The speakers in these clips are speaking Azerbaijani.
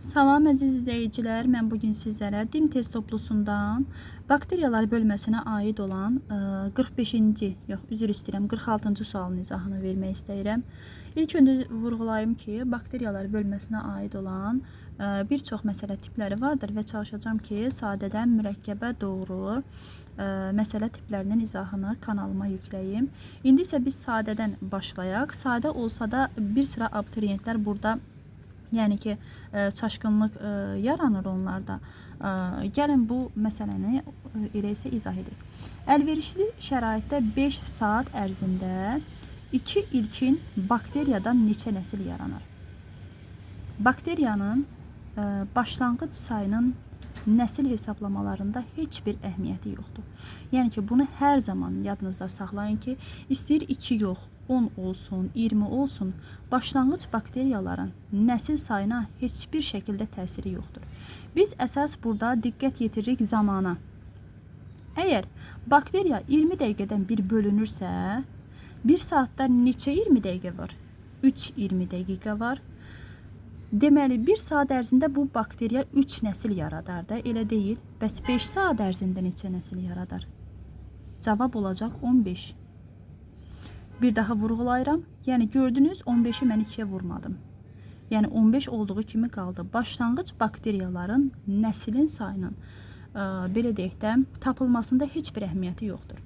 Salam əziz izləyicilər, mən bugün sizlərə DİM test toplusundan bakteriyalar bölməsinə aid olan 45-ci, üzr istəyirəm, 46-cı sualın izahını vermək istəyirəm. İlk öncə vurğulayım ki, bakteriyalar bölməsinə aid olan bir çox məsələ tipləri vardır və çalışacağım ki, sadədən mürəkkəbə doğru məsələ tiplərinin izahını kanalıma yükləyim. İndi isə biz sadədən başlayaq. Sadə olsa da bir sıra abituriyentlər burada yəni ki, çaşqınlıq yaranır onlarda. Gəlin bu məsələni elə isə izah edək. Əlverişli şəraitdə 5 saat ərzində 2 ilkin bakteriyadan neçə nəsil yaranır? Bakteriyanın başlanğıc sayının nəsil hesablamalarında heç bir əhəmiyyəti yoxdur. Yəni ki, bunu hər zaman yadınızda saxlayın ki, istəyir 2 yox, 10 olsun, 20 olsun, başlanğıc bakteriyaların nəsil sayına heç bir şəkildə təsiri yoxdur. Biz əsas burada diqqət yetiririk zamana. Əgər bakteriya 20 dəqiqədən bir bölünürsə, 1 saatda neçə 20 dəqiqə var? 3 20 dəqiqə var. Deməli, 1 saat ərzində bu bakteriya 3 nəsil yaradar da, elə deyil. Bəs 5 saat ərzində neçə nəsil yaradar? Cavab olacaq 15. Bir daha vurğulayıram. Yəni gördünüz, 15-i mən 2-yə vurmadım. Yəni 15 olduğu kimi qaldı. Başlanğıc bakteriyaların nəslin sayının belə deyək də tapılmasında heç bir əhəmiyyəti yoxdur.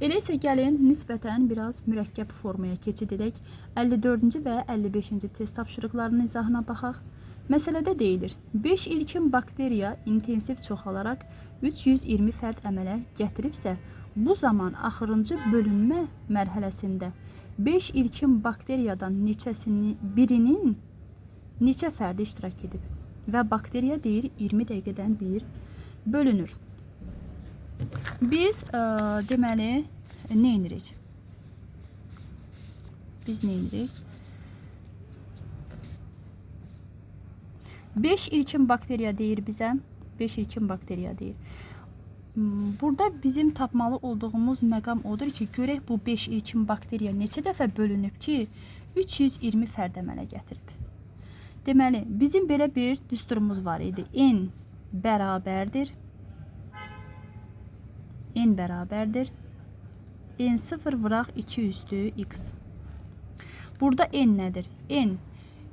Elə isə gəlin nisbətən biraz mürəkkəb formaya keçid edək. 54-cü və 55-ci test tapşırıqlarının izahına baxaq. Məsələdə deyilir, 5 ilkin bakteriya intensiv çoxalaraq 320 fərd əmələ gətiribsə, bu zaman axırıncı bölünmə mərhələsində 5 ilkin bakteriyadan birinin neçə fərdi iştirak edib? Və bakteriya deyir 20 dəqiqədən bir bölünür. Biz deməli nə edirik? Biz nə edirik? 5 ilkin bakteriya deyir bizə. 5 ilkin bakteriya deyir. Burada bizim tapmalı olduğumuz məqam odur ki, görək bu 5 ilkin bakteriya neçə dəfə bölünüb ki, 320 fərd əmələ gətirib. Deməli, bizim belə bir düsturumuz var idi. N bərabərdir. N bərabərdir. N0 vuraq 2 üstü x. Burada N nədir? N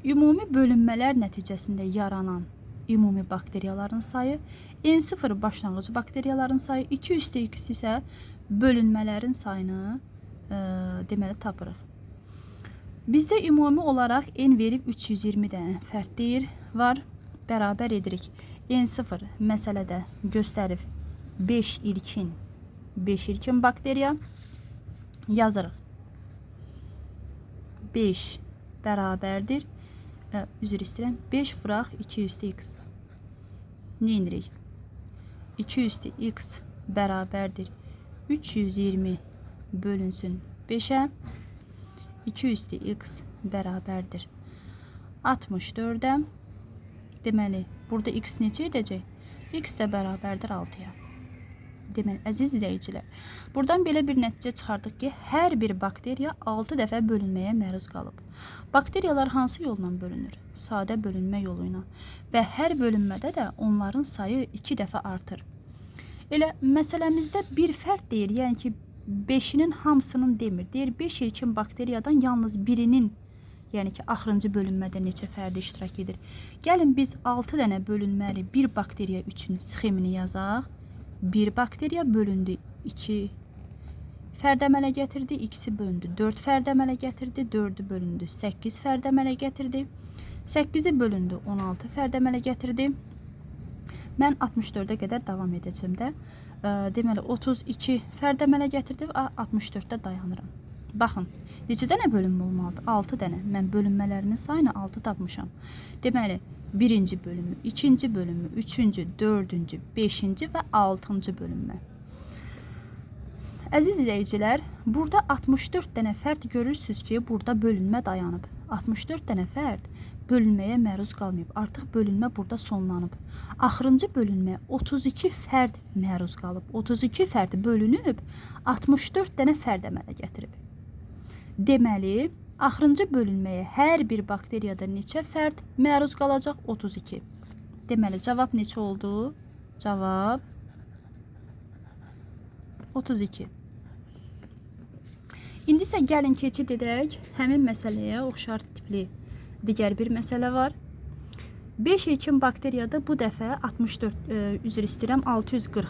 ümumi bölünmələr nəticəsində yaranan ümumi bakteriyaların sayı, N0 başlanğıc bakteriyaların sayı, 2 üstü x isə bölünmələrin sayını deməli tapırıq. Bizdə ümumi olaraq N verib 320 dənə fərd deyir, var, bərabər edirik. N0 məsələdə göstərib 5 ilkin bakteriya yazırıq. 5 bərabərdir. Üzr istəyirəm. 5 vuraq 2 üstü x. Nə edirik? 2 üstü x bərabərdir. 320 bölünsün 5-ə. 2 üstü x bərabərdir 64-ə. Deməli, burada x neçə edəcək? X də bərabərdir 6-ya. Deməli, əziz izləyicilər, buradan belə bir nəticə çıxardıq ki, hər bir bakteriya 6 dəfə bölünməyə məruz qalıb. Bakteriyalar hansı yolla bölünür? Sadə bölünmə yolu ilə. Və hər bölünmədə də onların sayı 2 dəfə artır. Elə məsələmizdə bir fərd deyir, yəni ki, 5-inin hamısının demir. Deyir, 5 ilkin bakteriyadan yalnız birinin, yəni ki, axırıncı bölünmədə neçə fərdi iştirak edir. Gəlin biz 6 dənə bölünməli bir bakteriya üçün sxemini yazaq. Bir bakteriya bölündü 2 fərd əmələ gətirdi, ikisi bölündü 4 fərd əmələ gətirdi, 4-ü bölündü 8 fərd əmələ gətirdi, 8-i bölündü 16 fərd əmələ gətirdi. Mən 64-ə qədər davam edəcəm də. Deməli 32 fərd əmələ gətirdi və 64-də dayanıram. Baxın, neçə dənə bölünmə olmalıdır? 6 dənə. Mən bölünmələrinin sayını 6 tapmışam. Deməli, birinci bölünmə, ikinci bölünmə, üçüncü, dördüncü, beşinci və altıncı bölünmə. Əziz izləyicilər, burada 64 dənə fərd görürsünüz ki, burada bölünmə dayanıb. 64 dənə fərd bölünməyə məruz qalmayıb. Artıq bölünmə burada sonlanıb. Axırıncı bölünmə 32 fərd məruz qalıb. 32 fərd bölünüb, 64 dənə fərd əmələ gətirib. Deməli, Axırıncı bölünməyə hər bir bakteriyada neçə fərd məruz qalacaq? 32. Deməli, cavab neçə oldu? Cavab 32. İndi isə gəlin keçid edək. Həmin məsələyə oxşar tipli digər bir məsələ var. 5 ilkin bakteriyada bu dəfə 64, üzr istəyirəm, 640.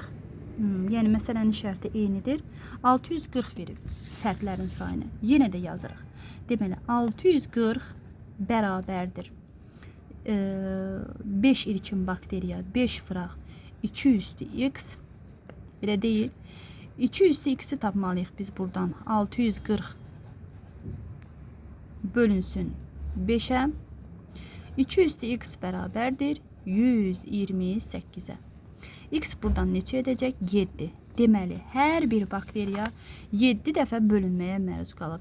Yəni məsələnin şərti eynidir. 640 verib fərdlərin sayını. Yenə də yazırıq. Deməli, 640 bərabərdir 5 ilkin bakteriya, 5 fıraq, 2 üstü x, belə deyil. 2 üstü x-i tapmalıyıq biz buradan. 640 bölünsün 5'ə. 2 üstü x bərabərdir 128'ə. X buradan neçə edəcək? 7. Deməli, hər bir bakteriya 7 dəfə bölünməyə məruz qalıb.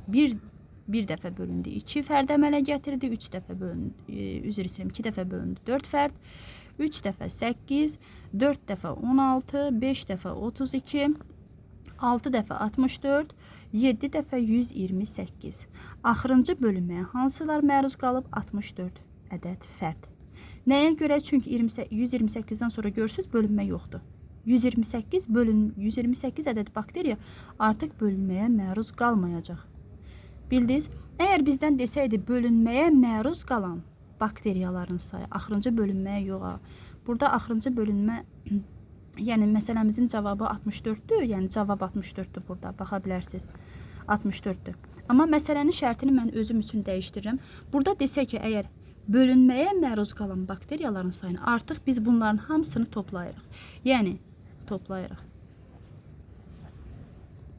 Bir dəfə bölündü, 2 fərd əmələ gətirdi, 3 dəfə bölündü, üzr istəyirəm, 2 dəfə bölündü, 4 fərd, 3 dəfə 8, 4 dəfə 16, 5 dəfə 32, 6 dəfə 64, 7 dəfə 128. Axırıncı bölünməyə hansılar məruz qalıb? 64 ədəd fərd. Nəyə görə? Çünki 128-dən sonra görürsünüz bölünmə yoxdur. 128 ədəd bakteriya artıq bölünməyə məruz qalmayacaq. Bildiniz? Əgər bizdən desəydi bölünməyə məruz qalan bakteriyaların sayı, axırıncı bölünməyə yox. Burada axırıncı bölünmə, yəni məsələmizin cavabı 64-dür. Yəni cavab 64-dür burada, baxa bilərsiniz. 64-dür. Amma məsələnin şərtini mən özüm üçün dəyişdirirəm. Burada desək ki, əgər bölünməyə məruz qalan bakteriyaların sayını artıq biz bunların hamısını toplayırıq. Yəni toplayırıq.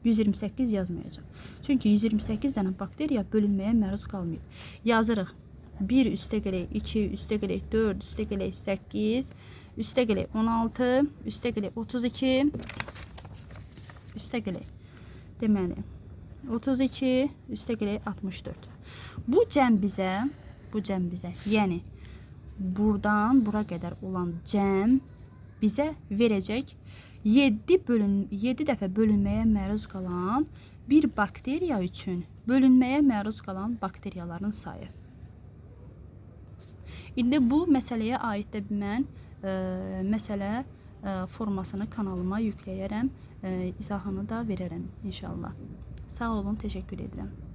128 yazmayacaq. Çünki 128 dənə bakteriya bölünməyə məruz qalmayıb. Yazırıq. 1 üstə gələk 2, üstə gələk 4, üstə gələk 8, üstə gələk 16, üstə gələk 32, üstə gələk. Deməli, 32, üstə gələk 64. Bu cəm bizə, yəni buradan bura qədər olan cəm bizə verəcək 7 dəfə bölünməyə məruz qalan bir bakteriya üçün bölünməyə məruz qalan bakteriyaların sayı. İndi bu məsələyə aid də mən məsələ formasını kanalıma yükləyərəm, izahını da verərəm inşallah. Sağ olun, təşəkkür edirəm.